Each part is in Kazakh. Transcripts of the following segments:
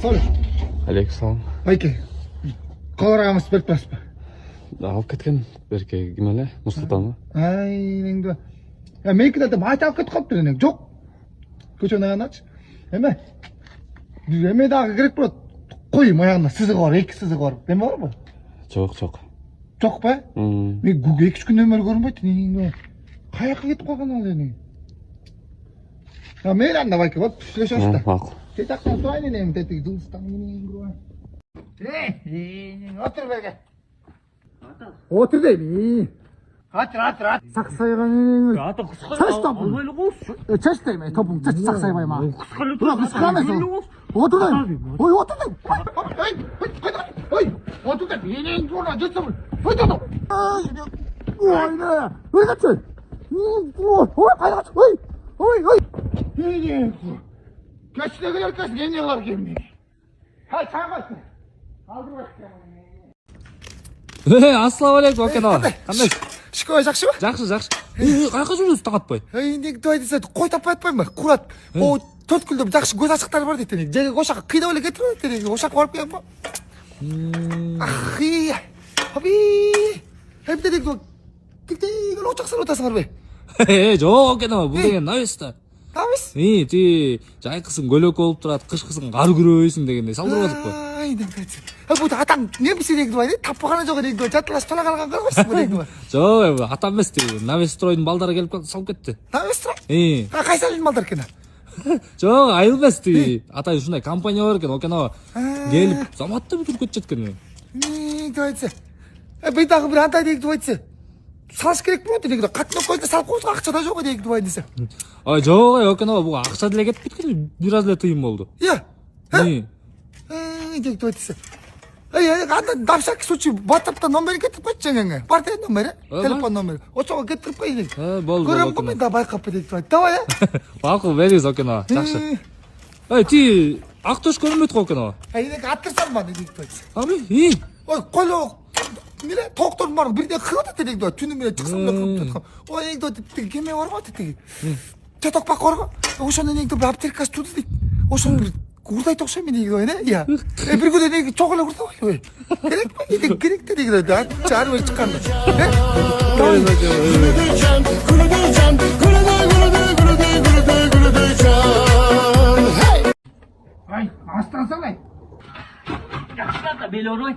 Sorry. Александр. Байки. Корамс бэлбэс. Авах кеткен берке гимэлэ мустатан. Ай нэг мейкдээ баат авах гэж хот нэг жог. Көчөө наанач. Эмэ. Эмэдаа гэрэг бод гой маяна сэсэгор эксэсэгор. Дэмэр ба. Жог. Жог ба? Би гүгэгч нэмэр гөрмөт нэг хаяг гэж гогоно нэг. Мэран давай ке вот слышишь Мах. Ты так настроение не вот эти дус там не игру. Отыр. Отыр дэми. Хат. Саксайганы. Одоо хусгал. Чаштай мэ топун чаш саксай баймаа. Хусгал. Отыр. Ой, отыр. Ой. Отыр. Энийг гоо жицэм. Ой, нэ. Ой, гацэ. Ой, гайгач. Ой. Энийг. Качлагаар каш гэнийгаар гэмнэ. Хай цаагаад. Ассалааму алейкум окено. Кандай? Шкой жакшы ба? Жакшы. Гайхаж үрээс тагат бай. Энийг дойдсаа гой тапаад баймаа. Курат. Оо тоткөлдөв жакшы гой асахтар бар гэдэг нэг. Жэг гошаа кидавал гэтрүү тэр нэг гошаа горп юм ба. Ахи. Хаби. Хэвдээд нэг тэгтээ лоочсаруудаас гарвэ. Жоо окено бүгэн навста. Тавс. Тий жайгсан голок болып тураад гышгсан гар гөрөөйсөн дэгэнэ салдруулахгүй. Ай нэгээс. Бүгд атан нэмсэрийг двай тапхана жоо нэг жатлаас талаагаар гаргасан нэг. Жоо атамэс тий навестройн балдара gelip салгетти. Тавстрой. Кайсалын малдар кена. Жоо аюулбас тий ата юушна компаниор ген окено gelip заматта бүтүр көчөт гэнэ. Нэг дойц. Би даг бүр хатаа нэг дойц. Санскрит бод нэг гатнокой салгуус гагчаа жоо нэг дойнээс. Жоо окено буга акчадлэгет битгэл биразлет юм болду. Я. Нэг дойц. Давсак случай батапта номер гэдэг бачаага. Партай номер, телефон номер. Очоо гэдэг бай. Бол. Гөрөм да байхап гэдэг. Давай. Баагүй верис окено. Жагш. Ти актош көрмөд окено. Нэг атарсан ба нэг дойц. Аби. Ой голоо нэрэ доктор мар бирдэ хөөдөд нэг доо түнэмээ чигсэн байх. Ой нэг доо гэмээ оргоод тэг. Тэ ток бакор. Ошон нэг доо аптекас түддэг. Ошон гурдай тогшоо миний нэг байна яа. Биргүүд нэг чоглоо хүрдэг. Гэрэг нэг доо чаар вэрч ган. Ай, астасаа. Якшата белорой.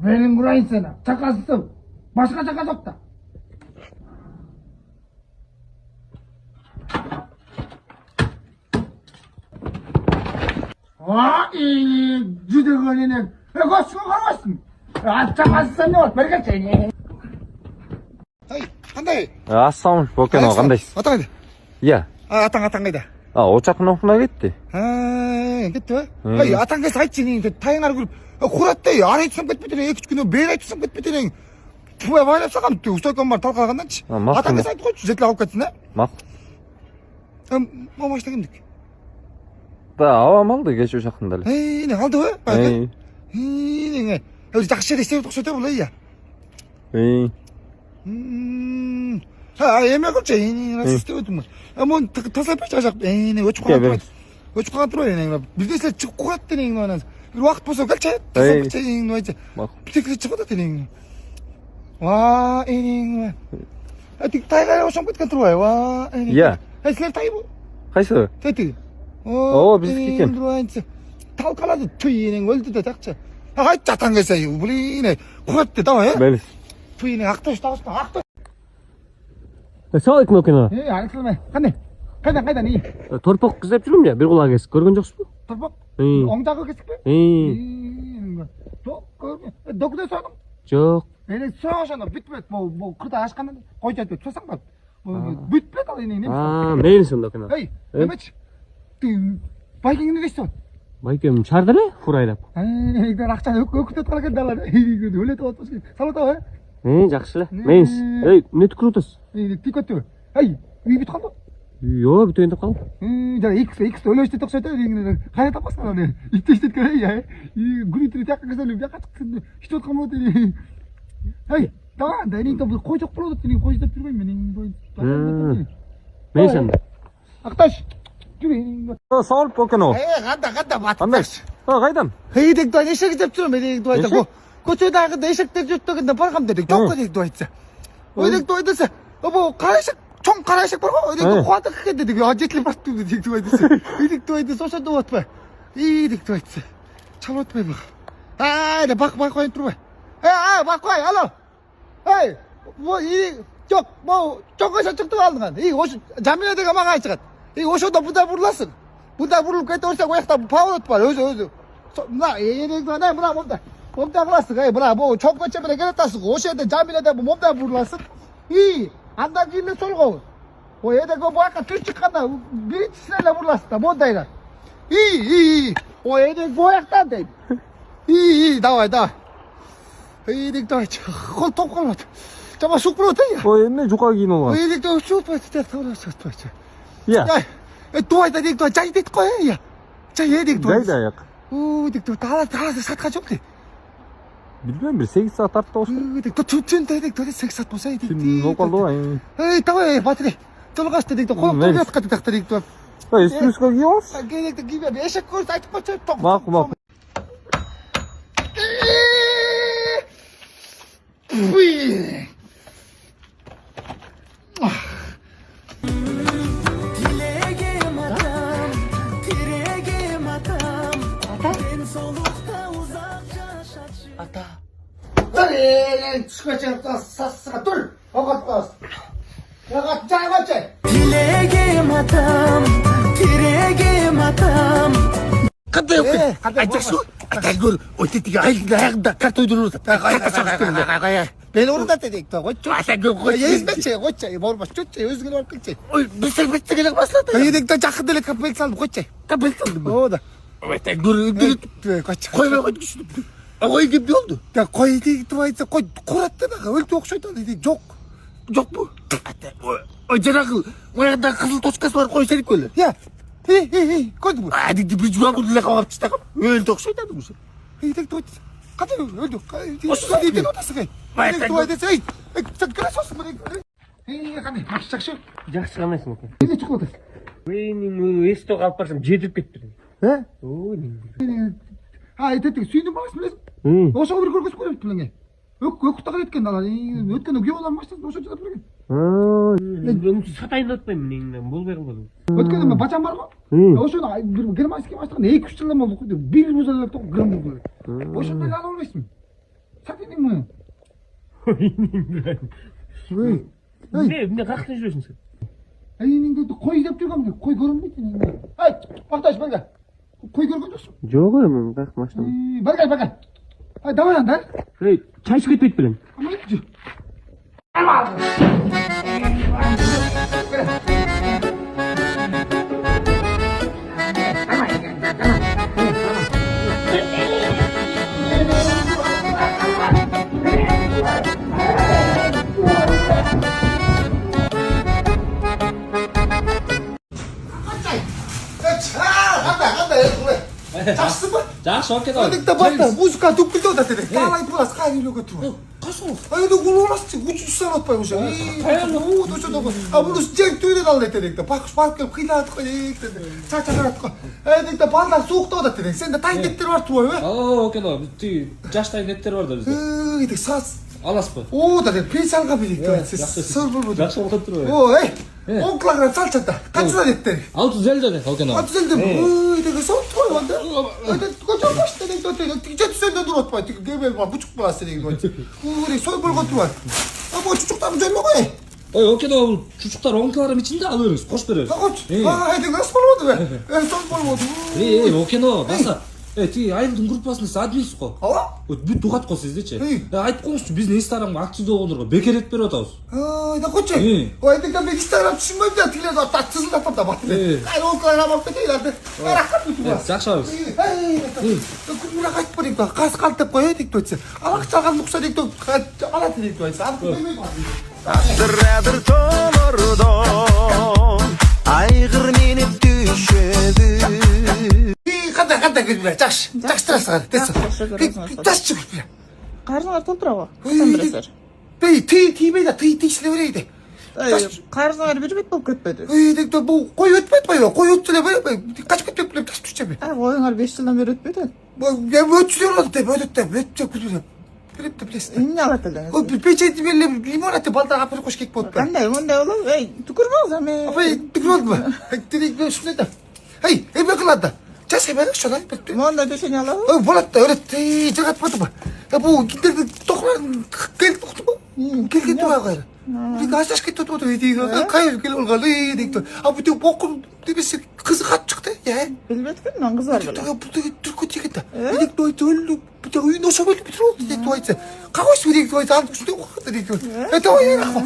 Бэлэн гурайсана. Чакасып. Башка чакас опта. Жүдөгөнүнө. Гошго гаргасан. Чакассан уу? Бэргэцэни. Ай, кандай? Ассалам окено кандайсыз? Атан. Я. Атан кайда? Очакны ухна кетти. Гэтвэ? Ай, атангаас хайчихын таягаар гүр хураттай арайцсан гэт бид нэг ч гэнэ бэрайцсан гэт бид нэг түвэ валасагам төсөөгмөр талгааганач. Атангаас хайчих житэл авах гэсэн. Мах. Момош тагимдик. Авамал гэж шахандал. Эй, нэг халдвэ? Нэг загшэр эсрэг тогсотой болоё. Эмээгч энэ системд юм. Амон тасаа бич ажиг нэг өчгөө. Өчгөө троо нэг бизнес чихгүйт нэг нэг вахт босоо гэлчээ. Тасаа нэг битгий чихгүйт нэг. Ваа энэ. Атик тайгаа ошон бит контрол ваа. Я. Эслэр тайбу. Хайсаа. Тэти. бизнес кен. Талкалаад түйнийг өлдөд тагчаа. Хай чатангасаа юу блин. Хурат даваа. Бэлс. Түйнийг ахтаж тааштай ахтаж. Саалык нокено. Арилмаа. Кайда ни. Торпок гэсэж юм яа? Bir кулагээс көргөн жоқсыз бу? Торпок. Оңдағы гэсэх бе? Докдэ сон. Жоқ. Энэ соошоно битбэт бо курда ашкана гойжод цусан ба. Битбэт ал энэ. Мэйн сон нокено. Эй, эмэч. Ти байкинг нэгсэн. Байкэм чардале хурайрап. Нэг ахчаа өгөхөд гаргал далаа. Хөлөөд боцсон. Салаа. Жагшлаа. Мэйнс. Эй, net крутас. Тикот. Эй, ви бит хаа. Йоо бит энэ гал. За X өлөөстэй тогсоод нэг хаяа тапсан нэ. Итгэжтэй гэх яа. Гүрийтрээ таггасан л ягаад хичүүд хамууд энэ. Эй, таа дайныг то гойж болоод энэ гойж тавьчих юм бэ? Мэйсэн. Ахташ. жүр. Салып окено. Қанда батып. Қандай? Қайдан? Дейік дуайда ешек деп жүрмін дейік дуайда. Көшедегі ешектер жүрттігінде барғам дедік. Жоққа дейік дуайда. Дейік дуайда. Қара ешек, чоң қара ешек бар ғой. Дейік қуаты қиын дедік. Жетіліп басып тұрды дейік дуайда. Дейік дуайда сошады отпай. Дейік дуайда. Чал отпай бұл. Айда бақ қойын тұрбай. Бақ қой, алло. Жоқ, чоң ешек шықты алдыңған. Жамина деген маған шығады. Ошода бұда бұрыласың. Бұда бұрылып кетіп орсаң, ояқта паулет бар, өзі. Мына, мына, момда қыласың, мына, чоң көше міне келетасың. Ошо жерде жаминада момда бұрыласың. Андан кейін сол ғой. Едегі бұяққа түс шыққанда, біріншісіне де бұрыласың да, мондайда. Едегі бұяқтан дейді. Давай. Едегі давай, қол топ қалмады. Жама суық бір өтей. Емне жұқа кейін олған? Едегі давай, суық Иә. Дуайда дейік дуай, жай дейік қой, иә. Жай едік дуай. Жайды аяқ. Дейік дуай, талады сатқа жоқ dey. Білмейм, бір 8 саат артта осы. Дейік дуай, түн дейік дуай, 8 саат болса дейік. Түн оқалды ғой. Давай, батырей. Жолғашты дейік дуай, қолым тұрып жатқа дейік дейік дуай. Эскурсқа киіп аласыз? Дейік дуай, киіп аласыз. Ешек көрді, айтып қойшы. Мақұл. Ата. Түшке шығып сасыға тұр. Оғат қоясың. Оғат жай қойшы. Тілегім атам, тірегім атам. Қандай өккен? Айтақшы ғой. Ата көр, өтетіге аяғында карт ойдырып отыр. Бел орында дедік та, қойшы. Ата көр, қойшы. Езбетші, қойшы. Борбас, чөтші, өзіңін орып кетші. Бір келек басылады. Едік та жақын дәлек капел салдым, қойшы. Капел салдым. Ода. Ата көр, қоймай қойшы. Қой кеп болды. Қой дейік тұп айтса, қой қораттан аға, өлті оқшайды дейік. Жоқ бұл. Жаңағы, ояғында қызыл точкасы бар қой сәрік көлі. Иә. Көрді бұл. Әдікті бір жұға бұлдылы қағап тістағам. Өлті оқшайды ады бұл. Дейік тұп айтса. Қандай өлді? Осы дейден отасың әй. Дейік тұп айтса, сән көрес осың бұл. Қандай, мақшы жақшы? Жақсы қамайсың екен. Неге шықып отасың? Есті қалып барсам жетіп кетті. Айтетігі сүйіндің бағасын білесің? Ошаға бір көргіз көріп біліңе. Өкіқтағыр еткен дала. Өткен өге олар маштасын оша жада білген. Сатайын отпаймын негінен, болбай қалмадым. Өткен мен бачам бар ғой. Ошаны германский маштаған 2-3 жылдан болды қой. Bir мұзалар тоқ грам болды. Ошаны ала олмайсың. Сатайның мұны. Не, қақта жүресің сен? Әйніңді қой деп жүрген бе? Қой көрінбейді. Бақташ бәлге. Қой көрген жоқсың? Жоқ мен қақ машинам. Бәлге. Давай анда. Чай ішіп кетпейді білем. Жақсы ба? Жақсы, окей. Өдікті баста музыка түпкілді ода деді. Қалай бұлас, қай үйлеге тұру. Қайсы ол? Айда ол оласың, 300 сан отпай ұша. Бұны жек түйден алды дедік. Бақыш барып келіп қиналады қой деді. Чачағарады қой. Дедік, балдар суықты ода деді. Сенде тайнеттер бар туай ма? Окей, ты жаш тайнеттер бар да бізде. Дедік, сас. Аласыз ба? Ода деді, пенсиялға білдік. Сыр бұл бұл. Жақсы болған тұр ғой. 10 килограмм салчата. Қаншыда деді? 650 деді, окей. 650 деді. Дегі, сол тұр ғой онда. Көчен башты деді. 700 дұр отпай. Гемел бар, бұчық баласы деді. Сой болған тұр ғой. Бұл чучуқтарын жөлме ғой. Ой, окей, бұл чучуқтар 10 килограмм içinde алырыңыз, қош беріңіз. Қош. Дегі, насыл болмады бе? Сол болмады. Окей, баса. Ти айылдың группасында админсіз қой. Ала? Бүт ұғат қой сіздече. Айтып қойыңызшы, біздің инстаграмға акция болғандарға бекер етіп беріп атабыз. Да қойшы. Дегі, мен инстаграм түсінмеймін де, тігілер тызылдап да баттыр. Әлі 10 килограмм алып кетейілерді. Рақат бұты бас. Жақсы абыз. Күнмірақ айтып қой, дегі, қас қалтып қой, дегі, өтсе. Алақ çalған ұқса, дегі, алаты, дегі, өтсе. Алып көймей Дыррадыр толырдон, айғыр меніп düşеді. Қандай көзбіле, жақшы тұрасығар, десі. Жақсы жүгір. Қаржылар толтыра ғой, қасан біресер. Тый сілі берейді. Қарызыңар бербейт болып кетпеді. Дегді бұл қой өтпейді бай, қой өтсіле бай, қашып кетпеп біліп тасып түште бай. Қойыңар 5 жылдан бері өтпеді. Өтсілер олады деп, өтіп күдіріп. Біліп те білесің. Эмне алат элеңиз? Ой, печенье беріле лимон атты балдар апыр қош кек болды бай. Кандай мындай болот? Эй, түкүрмөңүз эми. Апай, түкір oldu mu? Direkt ben şunu da. Hey, ebe kıladı. Çası beni şuna. Монда печенье алабы? Ой, болады да, öyle жагат бады ба. Бұл гидерді тоқларын келді тоқты ба? Келген туа қайры. Бір асташ кетті отыр дейді. Қайыр келіп олғалы дейді. Бұл тек боқын демесі қызы қат шықты. Билбеткин, мен кыз бар беле. Бұл тек түркі тегеді. Едік дуайты өлі. Бұл тек үйін оша бөлі бітір олды дейді дуайты. Қағойсы едік дуайты алып үстіне оқыды дейді. Это ой, рахма.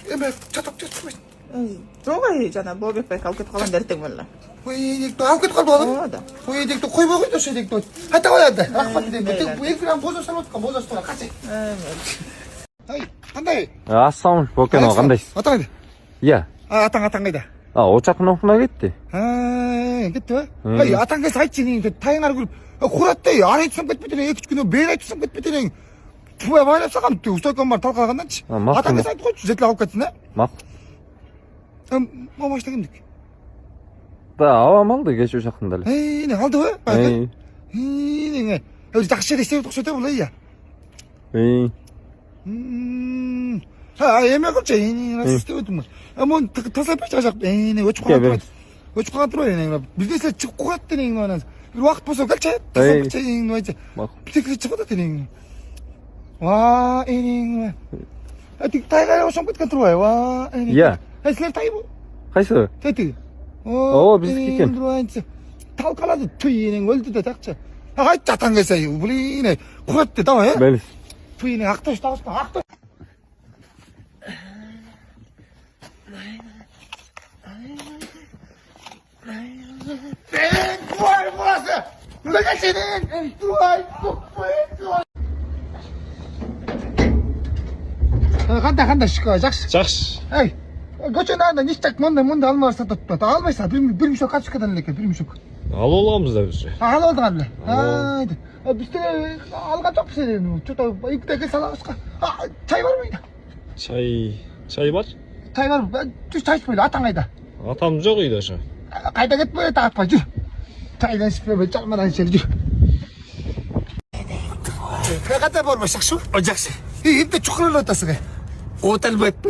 Эме чатақ чатық. Трогай жана Болбекбек алып кетип калган эртең беле. Ой, едік алып кетіп қалды балам. Оода. Ой, едік қойма қойды оша едік дуайты. Хата қояды. Рахмат дейді. Екілен боза салып отқан боза стора қачай. Ай, қандай? Ассалам, Бөкен аға, қандайсыз? Атаң қайда? Иә. Атаң қайда? Очақтың оқына кетті. Кетті ба? Ай, атаң келсе айтшы ең, тайың ары көріп, құраттай, ары айтсам кетпейтін, 2-3 күні бері айтсам кетпейтін, туа байлап саған, ұстайқан бар талқалағанданшы. Атаң келсе айтып қойшы, жетілі алып кетсін, ә? Мақұл. Мамашта кемдік? Ауам алды кеш ошақтың дәлі. Ей, не алды ба? Ей. Ей, жақсы жер істеп тұқшы өте бұл, ей, Ей. Еме қылшы, ей, істеп өтім бар. Амон таза пеш жақ, өчіп қалған тұрады. Өчіп қалған тұрады, бізде шығып қоғады дейін, бір уақыт болса кәлші, таза пеш дейін, бітекілі шығыды дейін. Ва, дейін, тек тайға ошам кеткен тұрбай, ва, Иә. Сілер тай бұл? Қайсы? Тәйті. О, біздікі екен. Талқалады, түйенің өлді де тақшы. Айт жатан келсе, блин, қоғады давай, ә? Бәліс. Түйенің ақташ, ақташ. Дуай burası. Burada senin. Duay. Қандай шыққа жақсы. Жақсы. Ей, көшен анда ништак мұнда алмарса тұтты. Алмайса бір мішок қатып шыққадан елеке, бір мішок. Ал оламыз да біз. Ал олдыған біле. Айды. Бізде алған жоқ бізде. Что-то икдегі салағысқа. Чай бар мойда? Чай бар? Чай бар. Чай ішпейді, атаң қайда? Атам жоқ үйде ша. Қайда кетпей тағатпай жүр. Çaydan şüpheme çalmadan içeri dur. Ne kadar var başak şu? Ocaksın. İyi de çukurun ortası. Otel bak bu.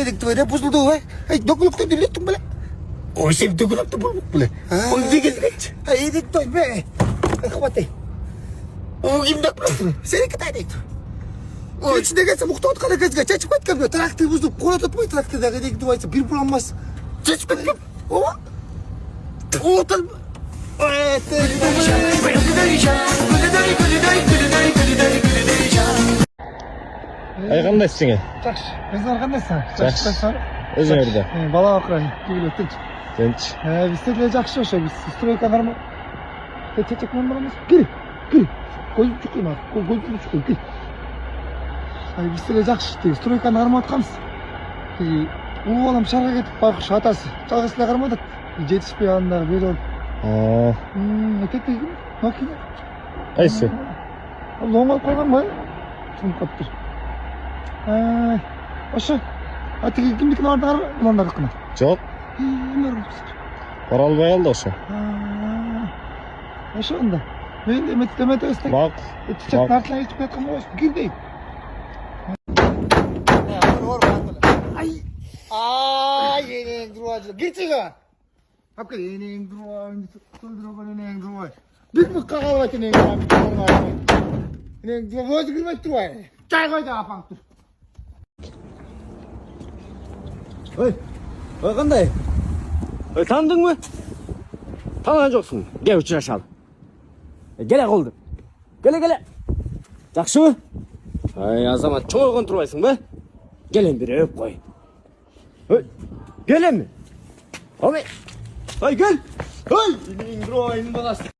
Dik tuvalet bozuldu ha. Dokulukta dilettim böyle. O şey dokulukta bulduk böyle. O diket. İyi dik tuvalet be. Kapatay. O kim dokulukta? Seni kadar dik. O içinde gelse muhtaç kadar gezge. Çeçip et kapıyor. Traktör bozduk. Kola tutmayı traktörde dik tuvalet. Bir bulanmaz. Çeçip et kapıyor. O. Otel. Ай қандайсың? Жақсы. Өзің қандайсың? Жақсы. Өзің өрді. Бала оқырайын. Кегіл өттінші. Сенч. Бізде де жақсы оша. Біз стройка нормал. Чечек нормалымыз. Кел. Көзіп шыққын ақ. Көзіп шыққын. Кел. Бізде де жақсы. Стройка нормал атқамыз. Оғалам шарға кетіп барқыш атасы. Жалғысылай қармады. Жетіспей алындағы бері олды. Әтекте кім? Макина? Қайсы? Лоңға қойған ба? Шын қаптыр. Ошы. Әтеке кімдікін ардығар ба? Ұландар қына. Жоқ. Оралбай алды ошы. Ошы онда. Мен де емет өстек. Бақ. Чек нартылан ешіп кеткен ба? Кірдей. Ай, енең дұруажы. Кетшіға. Апқа енең дұруажы. Құлдырған енең дұруажы. Bir mi kahvaltı ne yapayım? Ne voz girmek var. Çay koy da yapalım. қандай? Таныдың мы? Таныған жоқсың. Кел ұшырашалым. Келе қолды. Келе. Жақсы ма? Азамат чоңойған тұрбайсың ба? Келем бір өп қой. Келем ми? Ой, кел. Ой, үйдің бұғасы.